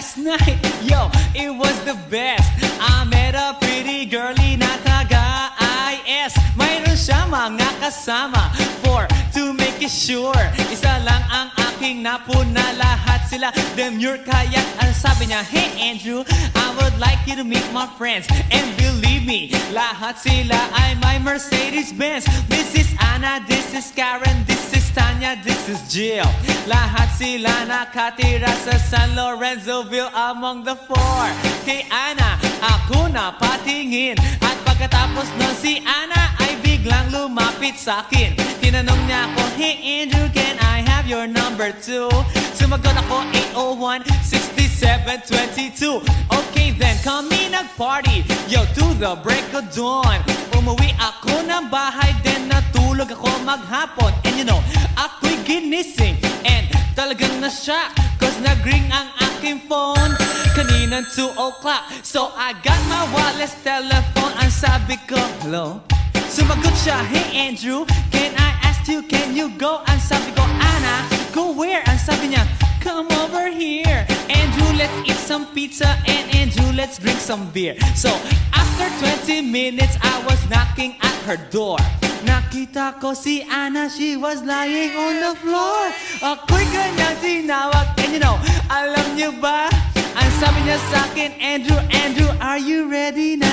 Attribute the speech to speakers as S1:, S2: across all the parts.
S1: last night, yo, it was the best. I met a pretty girlie na taga-IS. Mayroon siya mga kasama to make it sure. Isa lang ang aking napuna, lahat sila demure. Kaya't ang sabi niya, hey Andrew, I would like you to meet my friends. And believe me, lahat sila ay my Mercedes-Benz. This is Anna, this is Karen, this is Tanya, this is Jill. Lahat sila nakatira sa San Lorenzoville among the four. Kay Anna, ako na patingin. At pagkatapos nun si Anna ay biglang lumapit sa akin. Tinanong niya ako, hey Andrew, can I have your number too? Sumagot ako, 801-6722. Okay then, kami nag-party, yo, to the break of dawn. Umuwi ako ng bahay, then natulog ako maghapon. And you know, ako'y ginising and talagang na-shock, cause nag-ring ang aking phone kaninang 2 o'clock. So I got my wireless telephone. Ang sabi ko, hello? Sumagot siya, hey Andrew, can I ask you, can you go? Ang sabi ko, Anna, go where? Ang sabi niya, come over here. Andrew, let's eat some pizza, and Andrew, let's drink some beer. So after 20 minutes, I was knocking at her door. Nakita ko si Anna, she was lying on the floor. Ako'y kanyang tinawag, and you know, alam niyo ba? Ang sabi niya sa akin, Andrew, Andrew, are you ready na?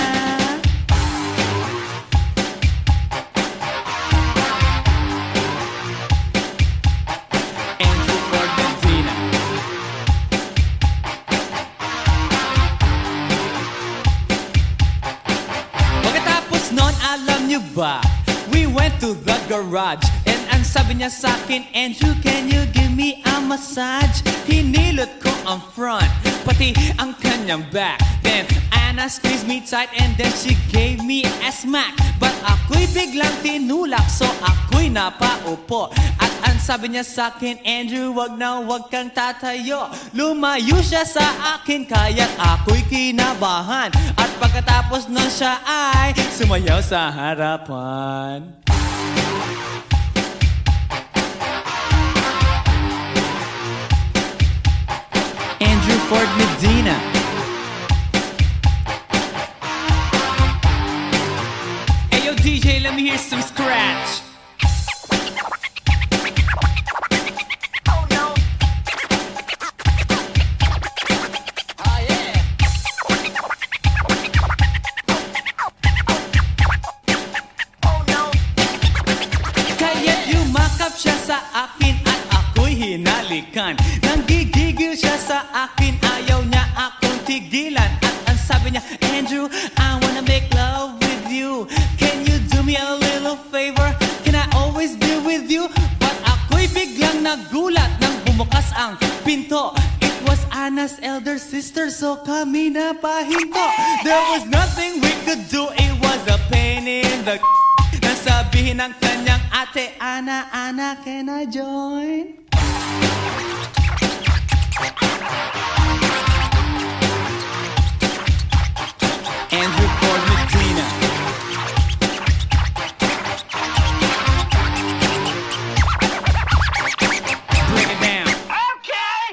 S1: Andrew Ford Medina. Pagkatapos nun, alam niyo ba? We went to the garage, and ang sabi niya sa akin, Andrew, can you give me a massage? Hinilot ko ang front, pati ang kanyang back. Then Anna squeezed me tight, and then she gave me a smack. But ako'y biglang tinulak, so ako'y napaupo. At ang sabi niya sa akin, Andrew, wag na wag kang tatayo. Lumayo siya sa akin, kaya't ako'y kinabahan. At pagkatapos nun siya ay sumayaw sa harapan. Andrew Ford Medina. Hey yo DJ, let me hear some scratch. Oh no. Oh yeah. Oh no. Kaya't yumakap siya sa akin at ako'y hinalikan. Nanggigigil siya sa akin, ayaw niya akong tigilan. At ang sabi niya, Andrew, I wanna make love with you. Can you do me a little favor? Can I always be with you? But ako'y biglang nagulat nang bumukas ang pinto. It was Anna's elder sister, so kami na pahinto. There was nothing we could do, it was a pain in the nasabihin ng kanyang ate, Anna, Anna, can I join? Andrew Ford Medina. Bring it down. Okay.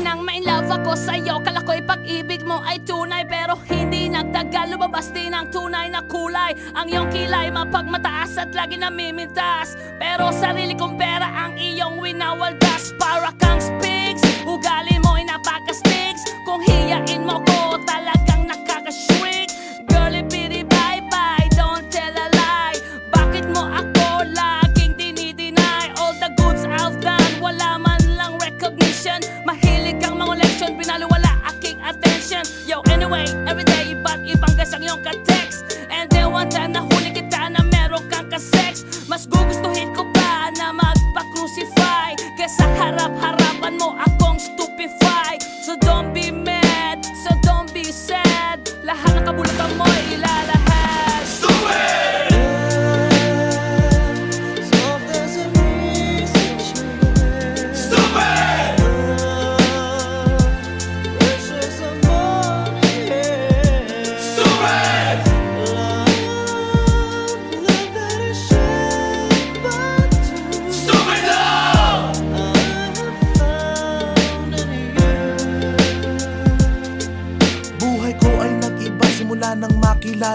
S2: Nang ma-inlove ako sa'yo, kala ko'y pag-ibig mo ay tunay. Pero hindi nagtagal, lumabas din ang tunay na kulay. Ang iyong kilay mapagmataas at lagi namimintas. Pero sarili kong pera ang iyong winawaldas. Para kang spigs, ugali mo'y napaka-stigs. Kung hiyain mo ko, talagang nakaka-shriek. Girlie pity bye-bye, don't tell a lie. Bakit mo ako laging dinideny? All the goods I've done, wala man lang recognition. Mahilig kang mangoleksyon, pinaliwala aking attention. Yo, anyway, everyday, iba't ibang gas ang iyong ka-text. And then one time nahuli kita na meron kang ka-sex. Mas gugustuhin ko pa na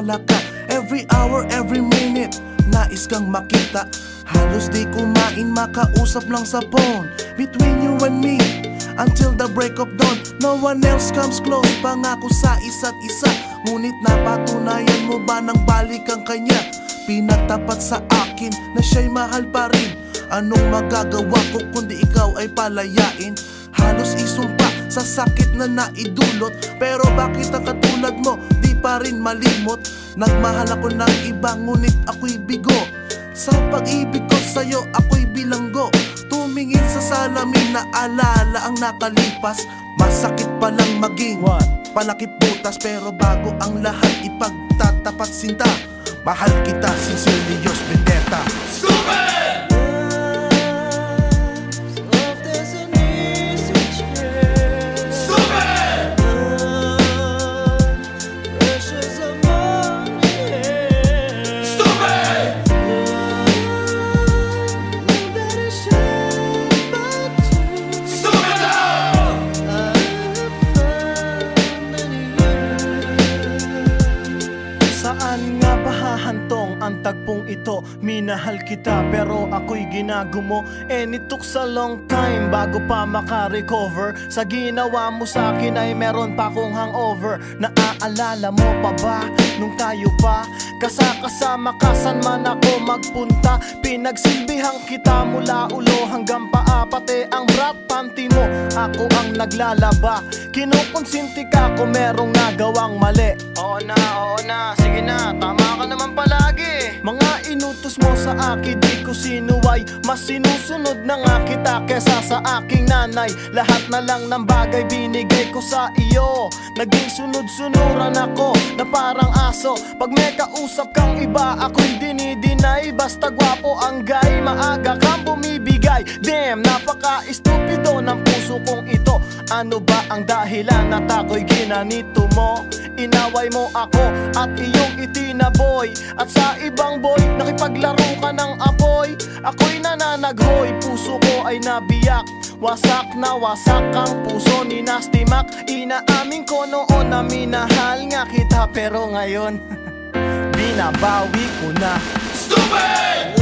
S3: bahala ka. Every hour, every minute, nais kang makita. Halos di kumain, makausap lang sa phone. Between you and me, until the break of dawn. No one else comes close, pangako sa isa't isa. Ngunit napatunayan mo ba nang balik ang kanya? Pinagtapat sa akin na siya'y mahal pa rin. Anong magagawa ko kundi ikaw ay palayain? Halos isumpa sa sakit na naidulot. Pero bakit ang katulad mo di pa rin malimot? Nagmahal ako ng iba ngunit ako'y bigo. Sa pag-ibig ko sa'yo ako'y bilanggo. Tumingin sa salamin na alala ang nakalipas. Masakit palang maging palakip butas. Pero bago ang lahat ipagtatapat sinta. Mahal kita, sincerely yours, Vendetta. Stupid!
S4: Saan nga ba hahantong ang tagpong ito? Minahal kita pero ako'y ginagumo. And it took a long time bago pa makarecover. Sa ginawa mo sa'kin ay meron pa akong hangover. Naaalala mo pa ba nung tayo pa kasama ka saan man ako magpunta? Pinagsilbihan kita mula ulo hanggang paa. Pati ang bra panty mo ako ang naglalaba. Kinukonsinti ka kung merong nagawang mali. Oo na, sige na, tama ka naman palagi. Mga inutos mo sa akin di ko sinuway. Mas sinusunod na nga kita kesa sa aking nanay. Lahat na lang ng bagay binigay ko sa iyo. Naging sunod-sunuran ako na parang aso. Pag may kausap kang iba ako'y dinidinay. Basta gwapo ang guy, maaga kang bumibigay. Damn, napaka-estupido ng puso kong ito. Ano ba ang dahilan at ako'y ginanito mo? Inaway mo ako at iyong itinaboy. At sa ibang boy, nakipaglaro ka ng apoy. Ako'y nananaghoy, puso ko ay nabiyak. Wasak na wasak ang puso ni Nasty Mac. Inaamin ko noon na minahal nga kita. Pero ngayon, binabawi ko na. Stupid!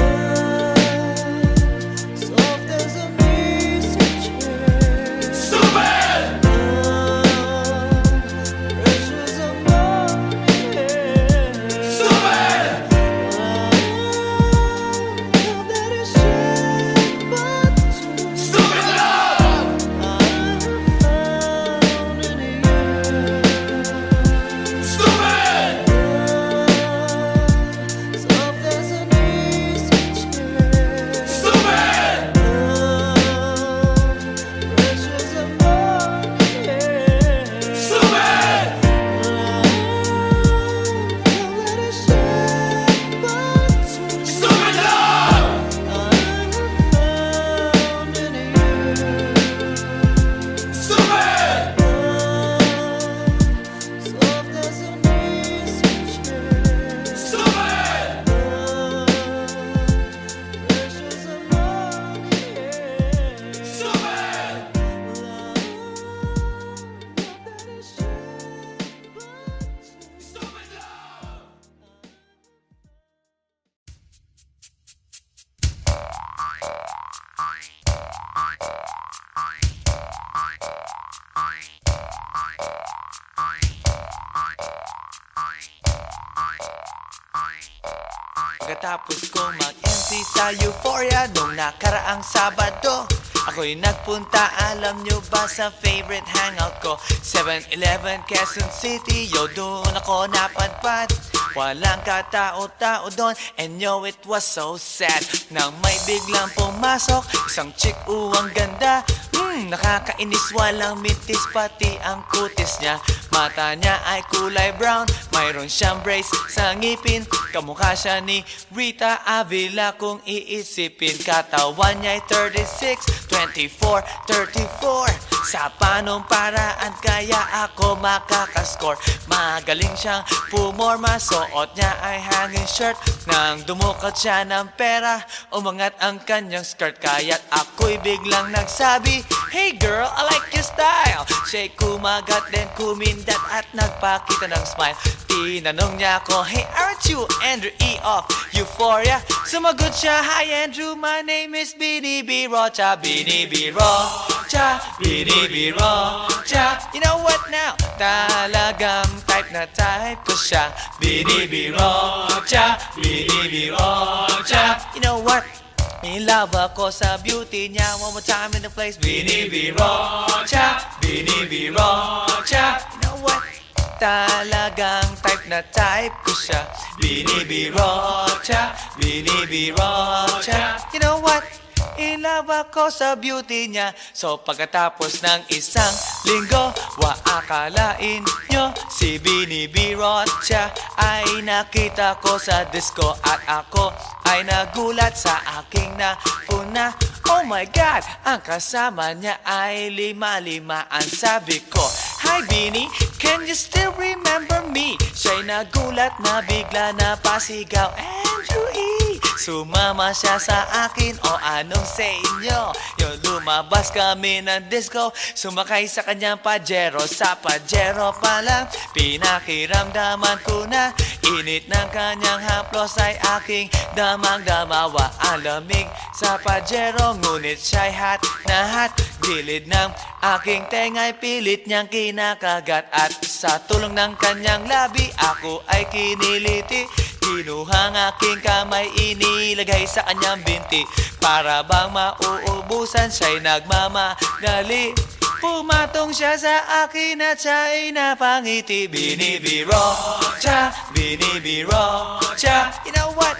S1: Pagkatapos kong mag-MC sa Euphoria nung nakaraang Sabado, ako'y nagpunta, alam nyo ba, sa favorite hangout ko, 7-Eleven, Quezon City. Yo, doon ako napadpad. Walang katao-tao doon, and yo, it was so sad nang may biglang pumasok isang chick, ang ganda. Nakakainis, walang mintis, pati ang kutis niya. Mata niya ay kulay brown, mayroon siyang brace sa ngipin. Kamukha siya ni Rita Avila kung iisipin. Katawan niya ay 36, 24, 34. Sa panong paraan kaya ako makakascore. Magaling siyang pumorma, suot niya ay hanging shirt. Nang dumukat siya ng pera, umangat ang kanyang skirt. Kaya't ako'y biglang nagsabi, hey girl, I like your style. Siya'y kumagat, then kumindat at nagpakita ng smile. Tinanong niya ako, hey, aren't you Andrew E. of Euphoria? Sumagot siya, hi Andrew, my name is Bini B. Rocha. Bini B. Rocha, Bini B. Rocha. You know what now? Talagang type na type ko siya. Bini B. Rocha, Bini B. Rocha. You know what? In love ako sa beauty niya. One more time in the place. Bini B. Rocha, Bini B. Rocha. You know what? Talagang type na type ko siya. Bini B. Rocha, Bini B. Rocha. You know what? In love ako sa beauty niya. So pagkatapos ng isang linggo, akalain nyo si Bini B. Rocha ay nakita ko sa disco. At ako ay nagulat sa aking napuna. Oh my God! Ang kasama niya ay lima-lima. Ang sabi ko, hi Bini, can you still remember me? Siya'y nagulat na bigla na pasigaw, Andrew E. Sumama siya sa akin, o anong sa inyo? Yung lumabas kami ng disco, sumakay sa kanyang Pajero. Sa Pajero pa lang, pinakiramdaman ko na init ng kanyang haplos ay aking damang-damawa. Ang lamig sa Pajero, ngunit siya'y hot na hot. Gilid ng aking tenga'y pilit niyang kinakagat. At sa tulong ng kanyang labi, ako ay kiniliti. Kinuhang aking kamay, inilagay sa kanyang binti. Para bang mauubusan, siya'y nagmamadali. Pumatong siya sa akin at siya'y napangiti. Bini B. Rocha, Bini B. Rocha. You know what?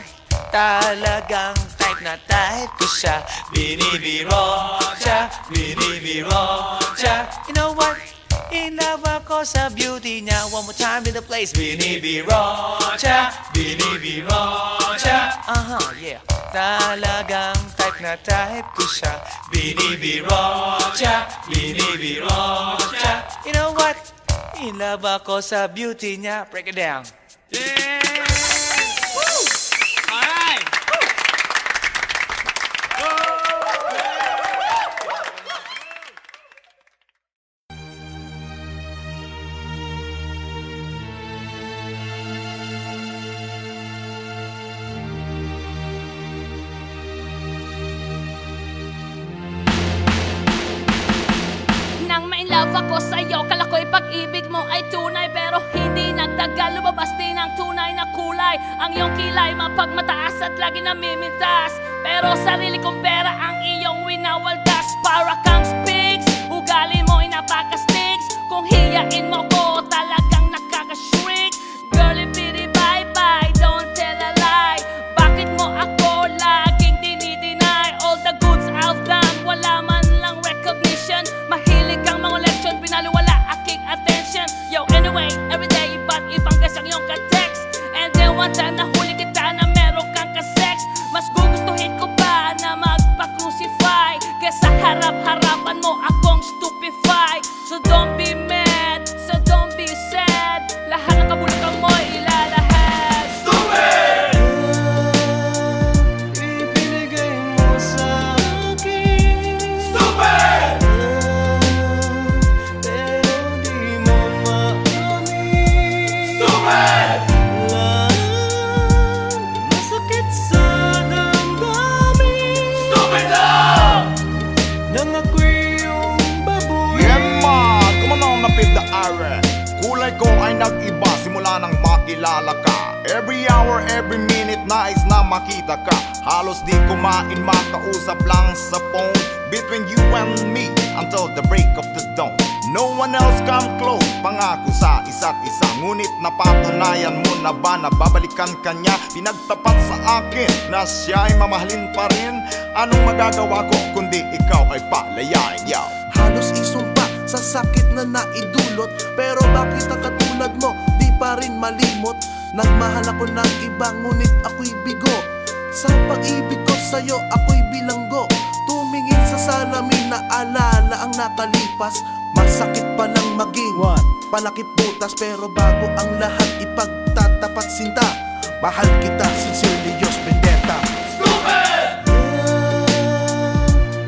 S1: Talagang type na type ko siya. Bini B. Rocha, Bini B. Rocha. You know what? In love ako sa beauty niya. One more time in the place. Bini B. Rocha, Bini B. Rocha. Yeah. Talagang type na type ko siya. Bini B. Rocha, Bini B. Rocha. You know what? In love ako sa beauty niya. Break it down.
S5: Yeah! Woo! All right!
S2: Love ako sa'yo, kala ko'y pag-ibig mo ay tunay. Pero hindi nagtagal, lumabas din ang tunay na kulay. Ang iyong kilay mapagmataas at lagi namimintas. Pero sarili kong pera ang iyong winawaldas. Para kang spigs, ugali mo'y napaka-sticks. Kung hiyain mo ko, talagang nakaka-shrink. Girlie, bitty, bye-bye, don't tell a lie. Bakit mo ako laging dinideny? All the goods I've done, wala man lang recognition. Mahilig kang mga leksyon, pinaliwala aking attention. Yo, anyway, everyday, ba't ibang gas ang iyong ka-text? And then one time nahuli kita na meron kang ka-sex. Mas gugustuhin ko pa na magpa-crucify kesa harap-harapan mo akong stupefy. So don't be mad, so don't be sad. Lahat ng kabulukan mo ilalahad.
S1: Stupid!
S4: Ibinigay mo sa akin.
S1: Stupid!
S4: Pero di mo maamin.
S1: Stupid!
S4: Masakit sa damdamin.
S1: Stupid lang!
S4: Nang ako'y iyong baboy.
S6: Yeah man, kumanang napid the are. Kulay ko ay nag-iba simula nang makilala ka. Every hour, every minute nais na makita ka. Halos di kumain, makausap lang sa phone. Between you and me until the break of the dawn. No one else come close, pangako sa isa't isa. Ngunit napatunayan mo na ba na babalikan ka niya? Pinagtapat sa akin na siya ay mamahalin pa rin. Anong magagawa ko kundi ikaw ay palayain, yaw?
S3: Halos isumpa sa sakit na naidulot. Pero bakit ang katulad mo di pa rin malimot? Nagmahal ako ng iba ngunit ako'y bigo. Sa pag-ibig ko sa'yo ako'y bilanggo. Tumingin sa salamin na alala ang nakalipas. Masakit palang maging palakip butas. Pero bago ang lahat ipagtatapat sinta. Mahal kita sincerely, Diyos Vendetta.
S1: Stupid!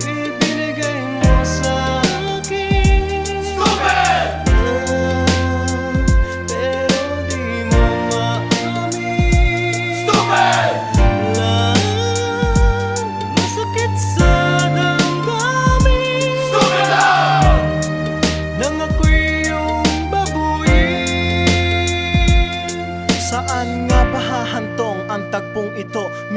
S4: Ibinigay mo sa akin.
S1: Stupid!
S4: Pero di mo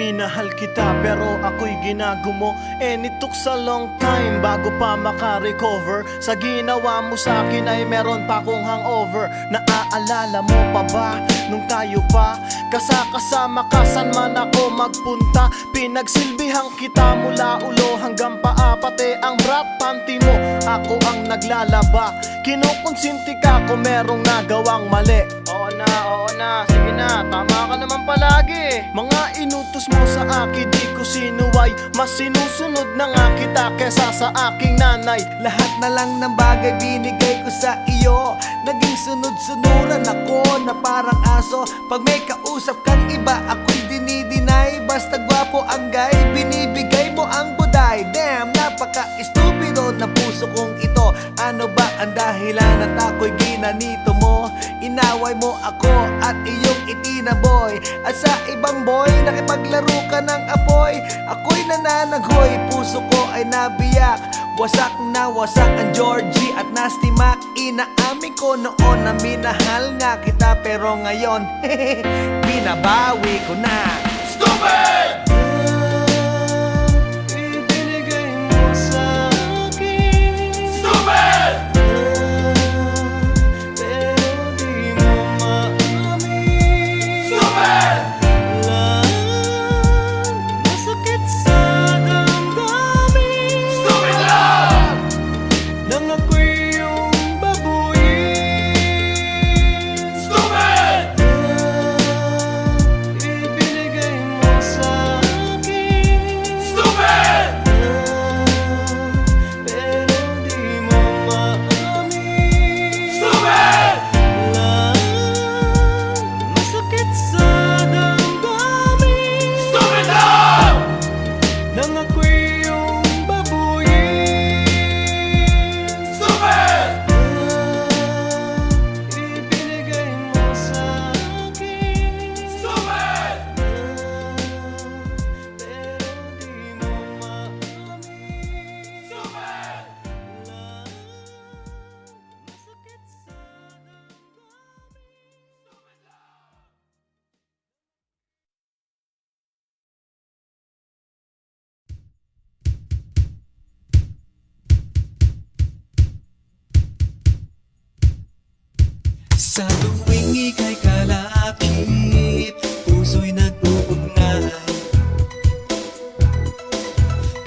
S4: minahal kita pero ako'y ginagumo. And it took a long time bago pa maka-recover. Sa ginawa mo sa'kin ay meron pa akong hangover. Naaalala mo pa ba nung tayo pa kasama ka saan man ako magpunta? Pinagsilbihan kita mula ulo hanggang paa, pati ang rap panty mo ako ang naglalaba. Kinukonsinti ka kung merong nagawang mali. Oo na, sige na, tama ka naman palagi. Mga inutos mo sa akin di ko sinuway, mas sinusunod na nga kita kesa sa aking nanay.
S7: Lahat na lang ng bagay binigay ko sa iyo, naging sunod-sunuran ako na parang aso. Pag may kausap kang iba, ako'y dinidinay. Basta gwapo ang guy, binibigay mo ang buday. Damn, napaka-estupido na puso kong ito. Ano ba ang dahilan at ako'y ginanito mo? Inaway mo ako at iyong itinaboy, at sa ibang boy nakipaglaro ka ng apoy. Ako'y nananaghoy, puso ko ay nabiyak. Wasak na wasak ang Georgie at Nasty Mac. Inaamin ko noon na minahal nga kita, pero ngayon binabawi ko na. Stupid!
S4: Ibinigay mo sa akin.
S7: Stupid!
S4: Pero di mo maamin.
S7: Stupid!
S4: Masakit sa damdamin.
S7: Stupid love!
S4: Nang ako'y iyong babuyin.
S7: Stupid!
S4: Ibinigay mo sa akin.
S7: Stupid!
S4: Pero di mo maamin.
S7: Stupid!
S4: Masakit sa damdamin.
S7: Stupid love!
S4: Nang ako'y iyong babuyin.
S7: Stupid!
S4: Ibinigay mo sa akin.
S7: Stupid!
S4: Pero di mo maamin.
S7: Stupid!
S4: Masakit sa
S1: Sa tuwing ika'y kalakip, puso'y nag-uugnay.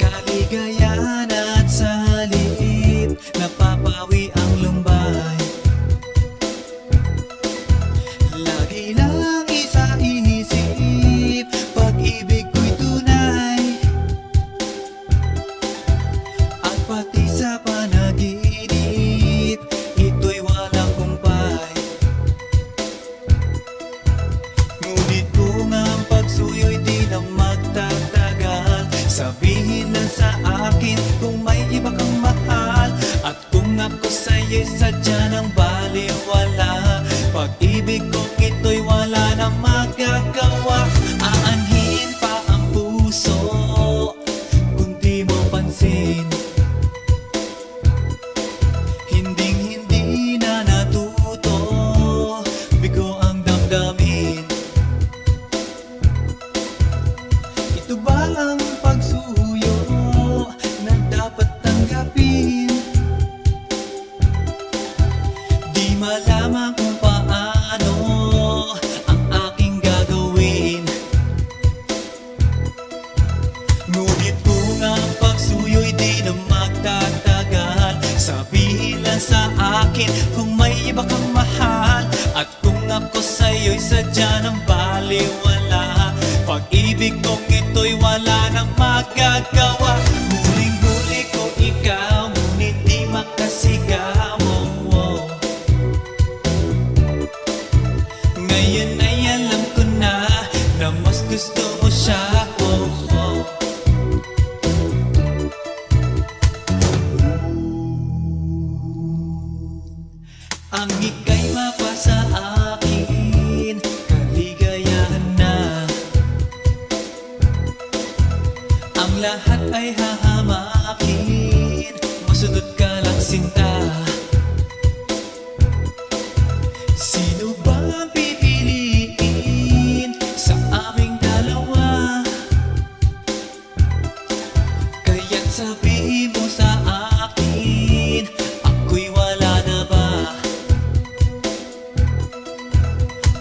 S1: Kaligayahan at sa halip, napapawi ang lumbay. Lagi lang isa inisip, pag-ibig ko'y tunay. At pati sa panaginip, ito'y walang kumpay. Ngunit kung ang pagsuyo'y di na magtatagal, sabihin lang sa akin kung may iba kang mahal. At kung ako sa'yo'y sadya ng baliwala, pag-ibig kong ito'y wala na magagawa. Aanhin pa ang puso kung di mo pansin. Hinding-hindi na natuto, bigo ang damdamin. Ito ba ang pagsuyo na dapat tanggapin? Di malaman kung paano ang aking gagawin. Ngunit kung ang pagsuyo'y di na magtatagal, sabihin lang sa akin kung may iba kang mahal. At kung ako sa'yo'y sadya ng baliwala, pag-ibig kong ito'y wala nang magagawa. Huling-huli ko ikaw, ngunit di makasigaw. Ngayon ay alam ko na mas gusto mo siya. Ang ika'y mapasa akin, kaligayahan na. Ang lahat ay hahamakin, masunod ka lang sinta. Sino ba ang pipiliin sa aming dalawa? Sabihin mo sa akin, ako'y wala na ba?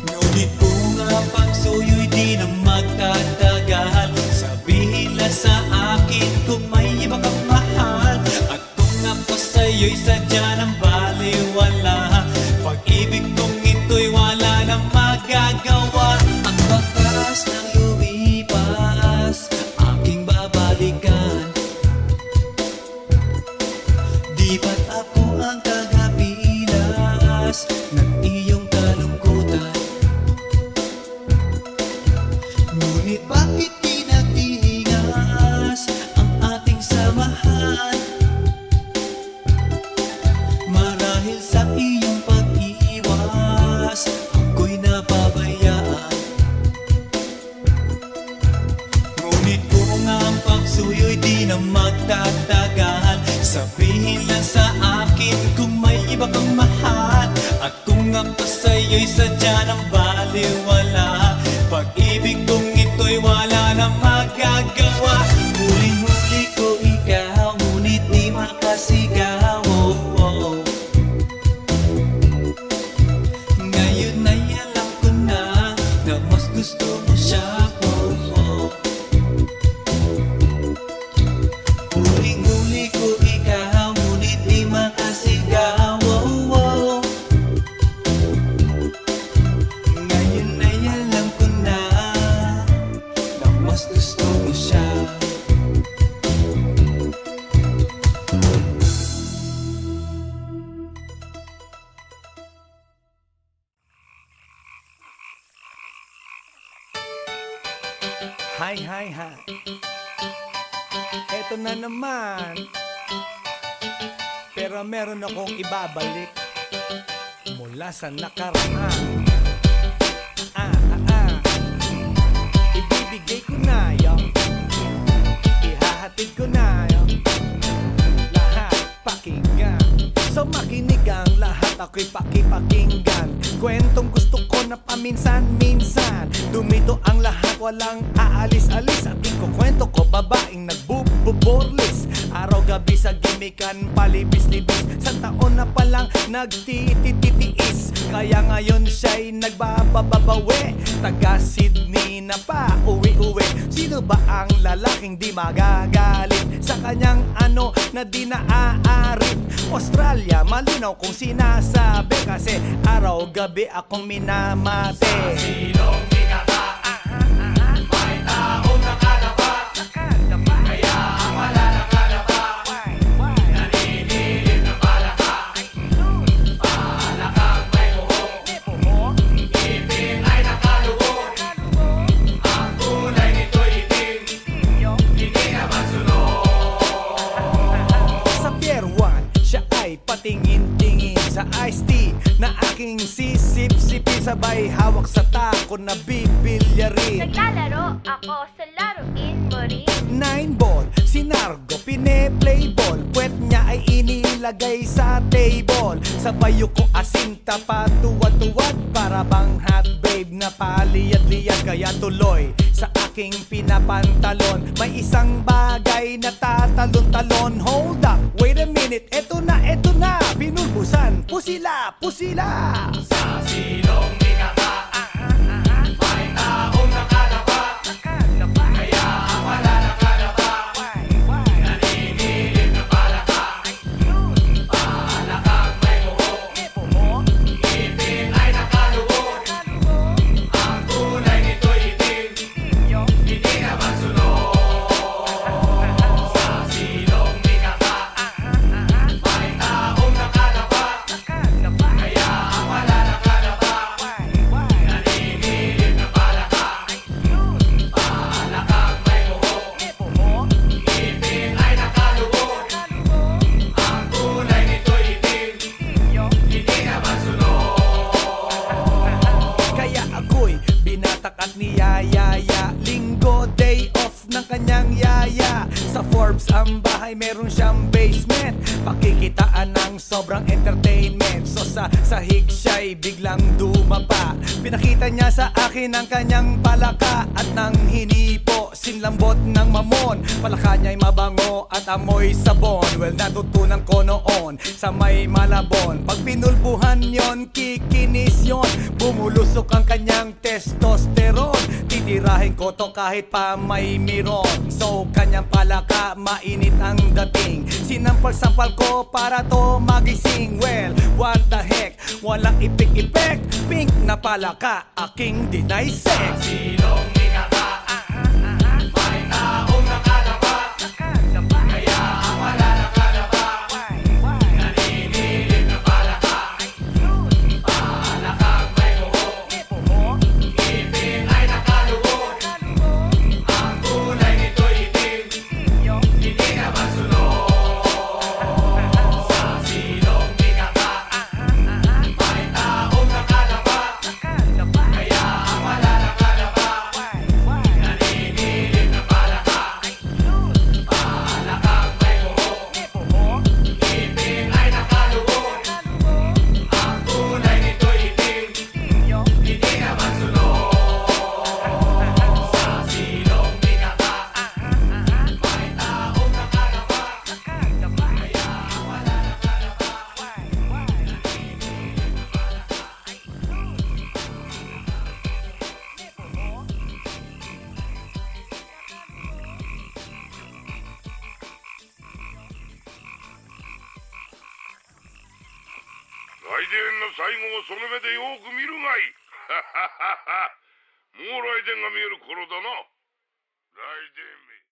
S1: Ngunit kung ang pagsuyo'y di na magtatagal, sabihin lang sa akin kung may iba kang mahal. At kung ako sa'yo'y sadya ng baliwala, pag-ibig kong ito'y wala na magagawa. Ang bakas ng lumipas, aking babalikan. Di ba't ako ang tagapilas ng iyong kalungkutan? Ngunit bakit tinatingas ang ating samahan? Marahil sa iyong pag-iwas, ako'y napabayaan. Ngunit kung ang pagsuyo'y di na magtatagal, sabihin lang sa akin kung may iba kang mahal. At kung ako sa'yo'y sadya ng baliwala, pag-ibig kong ito'y wala na magagawa. Huling-huli ko ikaw, ngunit di makasigaw. Ngayon ay alam ko na mas gusto mo siya. Huling-huli ko ikaw, ngunit di makasigaw. Ngayon ay alam ko na mas gusto mo siya.
S7: Hi, hi, hi. Eto na naman. Pero meron akong ibabalik mula sa nakaraan. Ibibigay ko na yun, ihahatid ko na yun, lahat pakinggan. So makinig ang lahat, ako'y pakipakinggan. Kwentong gusto ko na paminsan-minsan. Dumito ang lahat, walang aalis-alis. At ikukwento ko, babaeng nagbububorlis. Araw-gabi sa gimikan, palibis-libis. Sa taon na palang nagtititiis. Kaya ngayon siya'y nagbababawi. Taga Sydney na pa, uwi-uwi. Sino ba ang lalaking di magagalit sa kanyang ano na di naaarit? Australia, malinaw kung sinasabi, kasi araw-gabi akong minamate. Sa silong bigata, may taong nakadapa, kaya ang wala nakadapa, naninilig na palaka. Palakang may buhok, ipin ay nakalugo. Ang kulay nito'y itim, hindi naman sunog. Sa Pier 1, siya ay patingin-tingin sa iced tea na aking sisip-sipin. Sabay hawak sa tako na bibilyarin.
S8: Naglalaro ako sa laruin mo rin.
S7: 9-ball, si Nargo, pine-play ball. Puwet niya ay inilagay sa table. Sabay ko asinta patuwad-tuwad, para bang hot babe na paliyad-liyad. Kaya tuloy sa aking pinapantalon, may isang bagay na tatalon-talon. Hold up, wait a minute, eto na, pinulbusan, pusila, pusila. Sa silong bigata, may taong nakadapa, kaya ang wala nakadapa, naninilig na palaka. Palakang may buhok, ipin ay nakalubog. Ang kulay nito'y itim, hindi naman sunog. Sa silong bigata, may taong nakadapa, kaya ang bahay meron siyang basement, pakikitaan ng sobrang entertainment. So sa sahig siya'y biglang dumapa. Pinakita niya sa akin ang kanyang palaka at nang hinipo, sinlambot ng mamon. Palaka niya'y mabango at amoy sabon. Well, natutunan ko noon sa may Malabon. Pag pinulbuhan yon, kikinis yon, bumulusok ang kanyang testosterone. Titirahin ko to kahit pa may miron. So kanyang palaka, mainit ang dating. Sinampal-sampal ko para to magising. Well, what the heck, walang ipik-ipek. Pink na palaka, aking deny sex. Silong ikaka, may taong nakalaba, kaya ang wala nakalaba. Naninilig na palaka, palakang may buhok, ngipin ay nakalubog. Ang kulay nito'y itim, hindi na masunod. Sa silong ikaka, may taong nakalaba, kaya ang wala nakalaba. Naninilig na palaka, palakang may buhok, ngipin ay nakalubog. Ang kulay nito'y itim, hindi na masunod. Sa silong ikaka, may taong nakalaba, kaya ang wala nakalaba.
S9: 来電の最後をその目でよく見るがいい。もう来電が見える頃だな。来電め。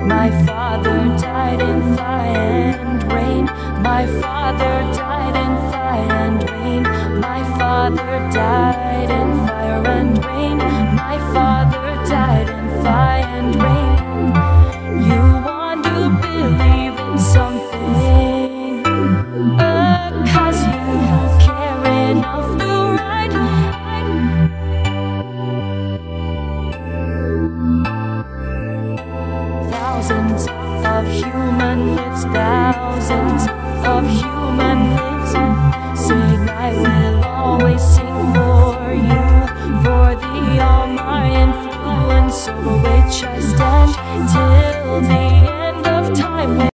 S2: My father died in fire and rain. My father died in fire and rain. My father died in fire and rain. My father died in fire and rain. You want to believe in something, 'cause you care enough to write. Thousands of human lives, thousands of human lives, sing I will always sing for you, for the all my influence over which I stand till the end of time.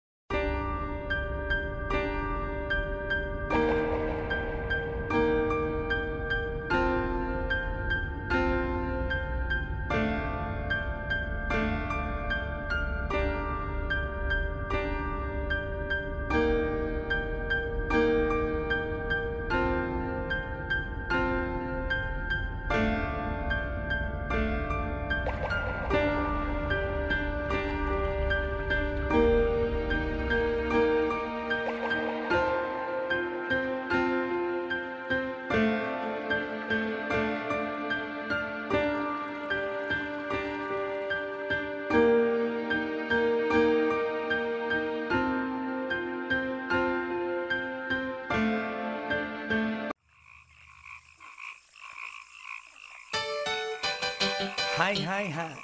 S7: Hi, hi, hi.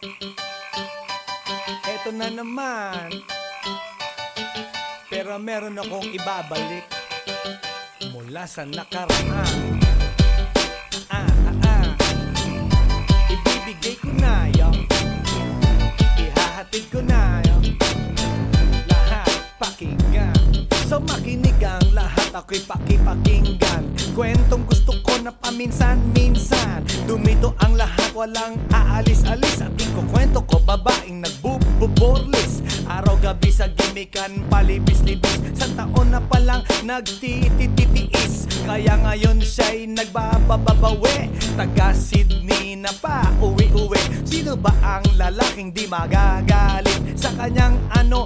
S7: Eto na naman. Pero meron akong ibabalik mula sa nakaraan. Ibibigay ko na yun, ihahatid ko na yun, lahat So makinig ang lahat, ako'y pakipakinggan. Kwentong gusto ko na paminsan-minsan. Dumito ang lahat, walang aalis-alis. At ikukwento ko, babaeng nagbububorlis. Araw-gabi sa gimikan, palibis-libis. Sa taon na palang nagtititiis. Kaya ngayon siya'y nagbababawi. Taga Sydney na pa, uwi-uwi. Sino ba ang lalaking di magagalit sa kanyang ano?